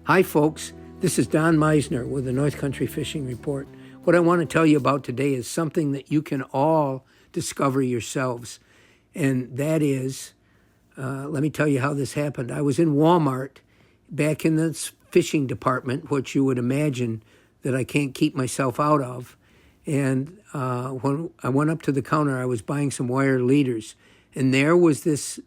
Hi folks, this is Don Meissner with the North Country Fishing Report. What I want to tell you about today is something that you can all discover yourselves, and that is, let me tell you how this happened. I was in Walmart back in the fishing department, which you would imagine that I can't keep myself out of, and when I went up to the counter, I was buying some wire leaders, and there was this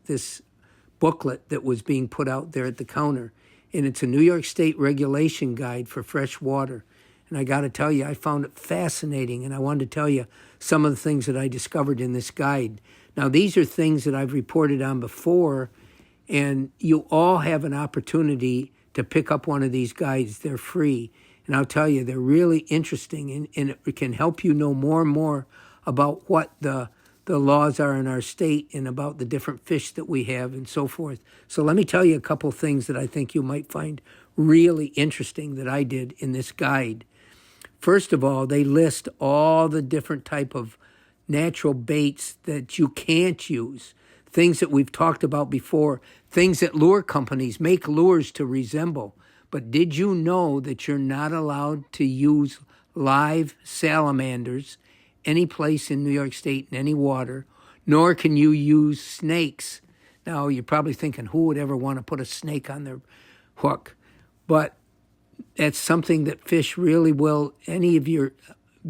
booklet that was being put out there at the counter. And it's a New York State regulation guide for fresh water. And I got to tell you, I found it fascinating, and I wanted to tell you some of the things that I discovered in this guide. Now, these are things that I've reported on before, and you all have an opportunity to pick up one of these guides. They're free. And I'll tell you, they're really interesting, and it can help you know more and more about what the laws are in our state and about the different fish that we have and so forth. So let me tell you a couple things that I think you might find really interesting that I did in this guide. First of all, they list all the different type of natural baits that you can't use, things that we've talked about before, things that lure companies make lures to resemble. But did you know that you're not allowed to use live salamanders any place in New York State in any water, nor can you use snakes? Now, you're probably thinking, who would ever want to put a snake on their hook? But that's something that fish really will, any of your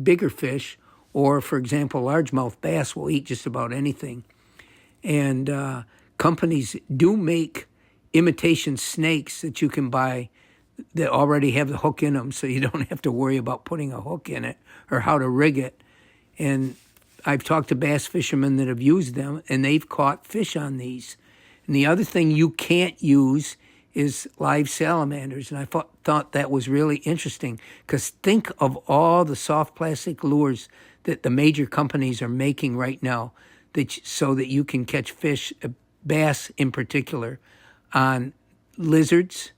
bigger fish, or for example, largemouth bass will eat just about anything. And companies do make imitation snakes that you can buy that already have the hook in them, so you don't have to worry about putting a hook in it or how to rig it. And I've talked to bass fishermen that have used them, and they've caught fish on these. And the other thing you can't use is live salamanders. And I thought that was really interesting, because think of all the soft plastic lures that the major companies are making right now so that you can catch fish, bass in particular, on lizards.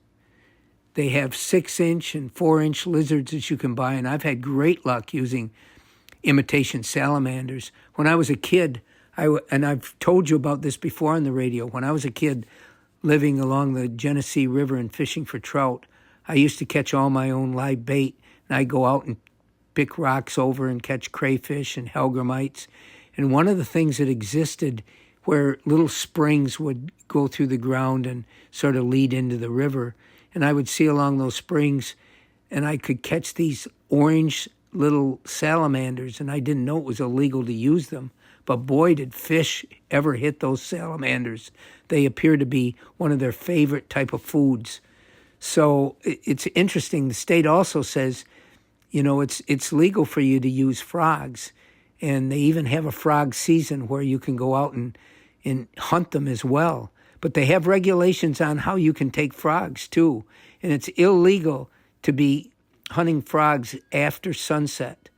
They have 6-inch and 4-inch lizards that you can buy, and I've had great luck using imitation salamanders. When I was a kid, and I've told you about this before on the radio, when I was a kid living along the Genesee River and fishing for trout, I used to catch all my own live bait, and I'd go out and pick rocks over and catch crayfish and hellgrammites. And one of the things that existed where little springs would go through the ground and sort of lead into the river, and I would see along those springs, and I could catch these orange little salamanders, and I didn't know it was illegal to use them. But boy, did fish ever hit those salamanders. They appear to be one of their favorite type of foods. So it's interesting. The state also says, you know, it's legal for you to use frogs. And they even have a frog season where you can go out and hunt them as well. But they have regulations on how you can take frogs too. And it's illegal to be hunting frogs after sunset,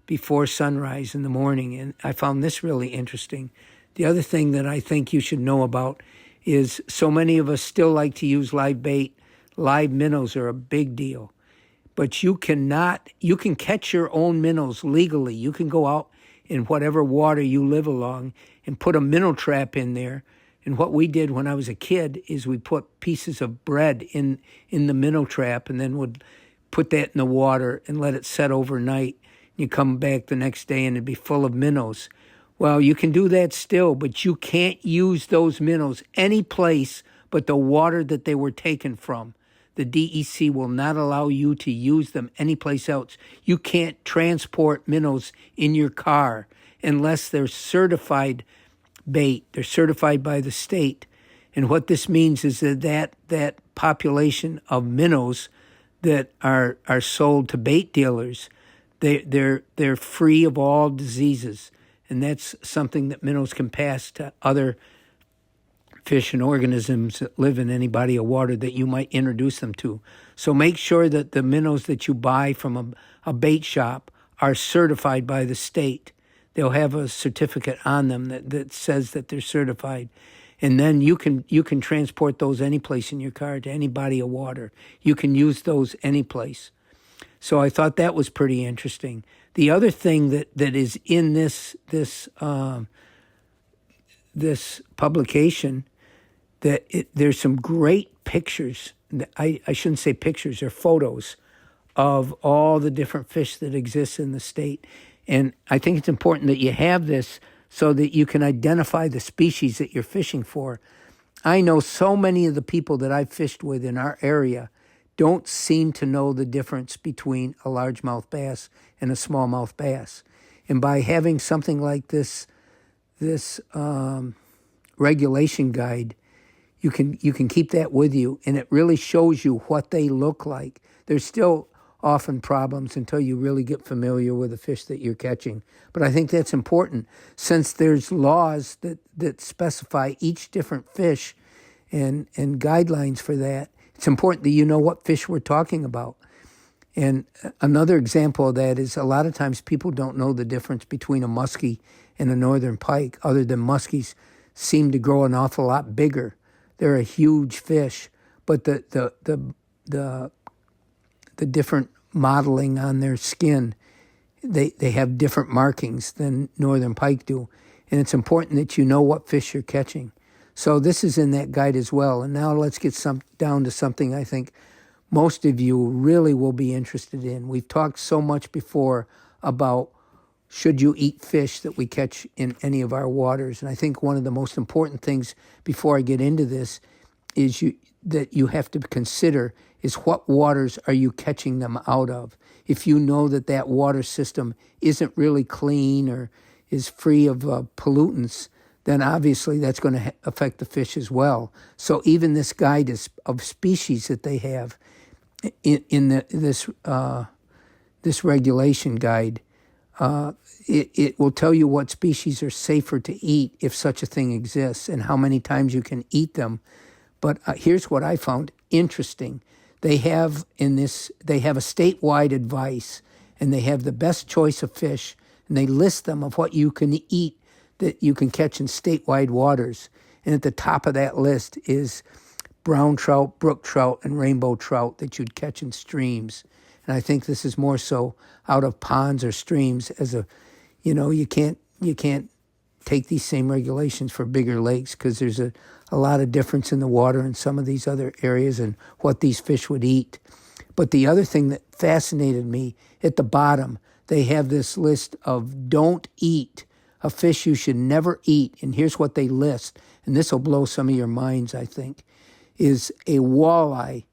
before sunrise in the morning. And I found this really interesting. The other thing that I think you should know about is so many of us still like to use live bait. Live minnows are a big deal. But you can catch your own minnows legally. You can go out in whatever water you live along and put a minnow trap in there. And what we did when I was a kid is we put pieces of bread in the minnow trap, and then would put that in the water and let it set overnight. You come back the next day and it'd be full of minnows. Well, you can do that still, but you can't use those minnows any place but the water that they were taken from. The DEC will not allow you to use them anyplace else. You can't transport minnows in your car unless they're certified bait. They're certified by the state. And what this means is that population of minnows that are sold to bait dealers, they're free of all diseases, and that's something that minnows can pass to other fish and organisms that live in any body of water that you might introduce them to. So make sure that the minnows that you buy from a bait shop are certified by the state. They'll have a certificate on them that says that they're certified. And then you can transport those any place in your car to any body of water. You can use those any place. So I thought that was pretty interesting. The other thing that is in this publication, there's some great pictures I shouldn't say pictures, they're photos of all the different fish that exist in the state. And I think it's important that you have this so that you can identify the species that you're fishing for. I know so many of the people that I've fished with in our area don't seem to know the difference between a largemouth bass and a smallmouth bass. And by having something like this regulation guide, you can keep that with you, and it really shows you what they look like. There's still often problems until you really get familiar with the fish that you're catching. But I think that's important, since there's laws that specify each different fish and guidelines for that. It's important that you know what fish we're talking about. And another example of that is a lot of times people don't know the difference between a muskie and a northern pike, other than muskies seem to grow an awful lot bigger. They're a huge fish, but the different modeling on their skin, they have different markings than northern pike do. And it's important that you know what fish you're catching. So this is in that guide as well. And now let's get down to something I think most of you really will be interested in. We've talked so much before about should you eat fish that we catch in any of our waters. And I think one of the most important things before I get into this is that you have to consider is what waters are you catching them out of. If you know that water system isn't really clean or is free of pollutants, then obviously that's going to affect the fish as well. So even this guide of species that they have in this regulation guide, it will tell you what species are safer to eat if such a thing exists and how many times you can eat them. But here's what I found interesting. They have a statewide advice, and they have the best choice of fish, and they list them of what you can eat that you can catch in statewide waters. And at the top of that list is brown trout, brook trout, and rainbow trout that you'd catch in streams. And I think this is more so out of ponds or streams you can't take these same regulations for bigger lakes because there's a lot of difference in the water in some of these other areas and what these fish would eat. But the other thing that fascinated me, at the bottom, they have this list of don't eat, a fish you should never eat. And here's what they list, and this will blow some of your minds, I think, is a walleye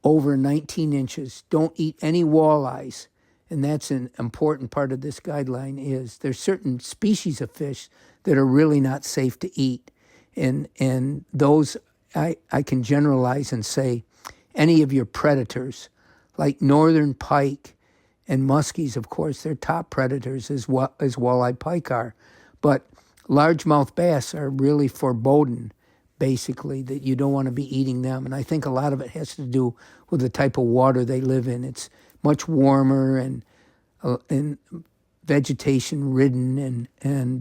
over 19 inches. Don't eat any walleyes. And that's an important part of this guideline is there's certain species of fish that are really not safe to eat. And those I can generalize and say any of your predators, like northern pike and muskies, of course, they're top predators as walleye pike are. But largemouth bass are really forbidden, basically, that you don't want to be eating them. And I think a lot of it has to do with the type of water they live in. It's much warmer and vegetation ridden, and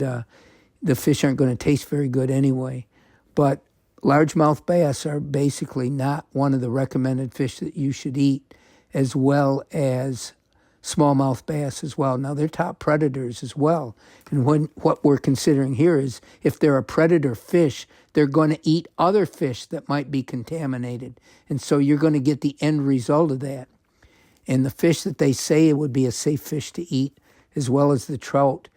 the fish aren't going to taste very good anyway. But largemouth bass are basically not one of the recommended fish that you should eat, as well as smallmouth bass as well. Now, they're top predators as well. And what we're considering here is if they're a predator fish, they're going to eat other fish that might be contaminated. And so you're going to get the end result of that. And the fish that they say it would be a safe fish to eat, as well as the trout,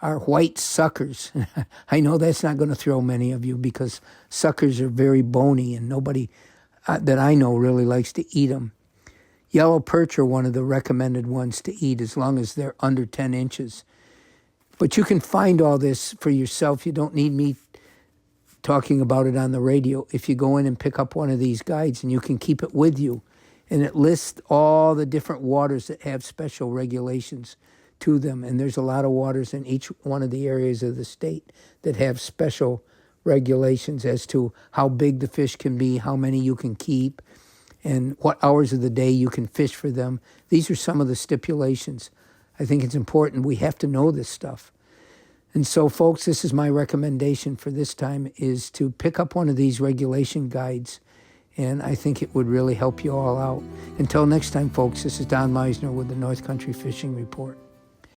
are white suckers. I know that's not going to throw many of you because suckers are very bony and nobody that I know really likes to eat them. Yellow perch are one of the recommended ones to eat as long as they're under 10 inches. But you can find all this for yourself. You don't need me talking about it on the radio. If you go in and pick up one of these guides, and you can keep it with you. And it lists all the different waters that have special regulations to them. And there's a lot of waters in each one of the areas of the state that have special regulations as to how big the fish can be, how many you can keep, and what hours of the day you can fish for them. These are some of the stipulations. I think it's important. We have to know this stuff. And so, folks, this is my recommendation for this time, is to pick up one of these regulation guides, and I think it would really help you all out. Until next time, folks, this is Don Meissner with the North Country Fishing Report.